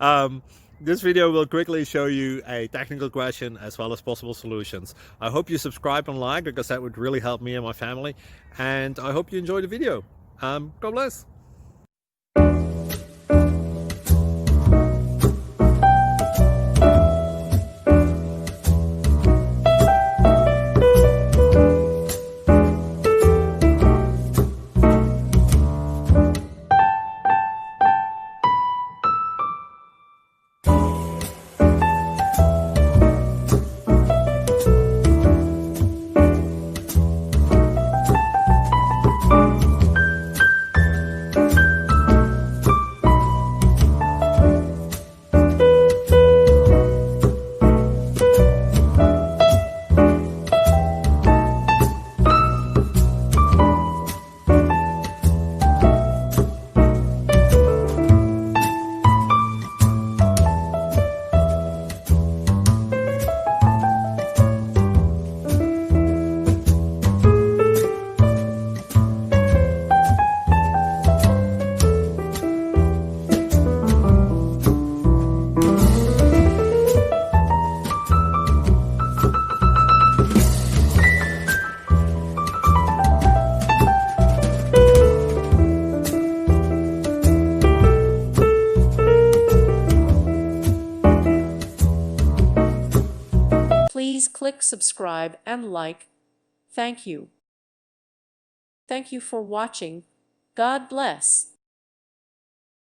um, this video will quickly show you a technical question as well as possible solutions. I hope you subscribe and like, because that would really help me and my family. And I hope you enjoy the video. God bless. Please click subscribe and like. Thank you. Thank you for watching. God bless.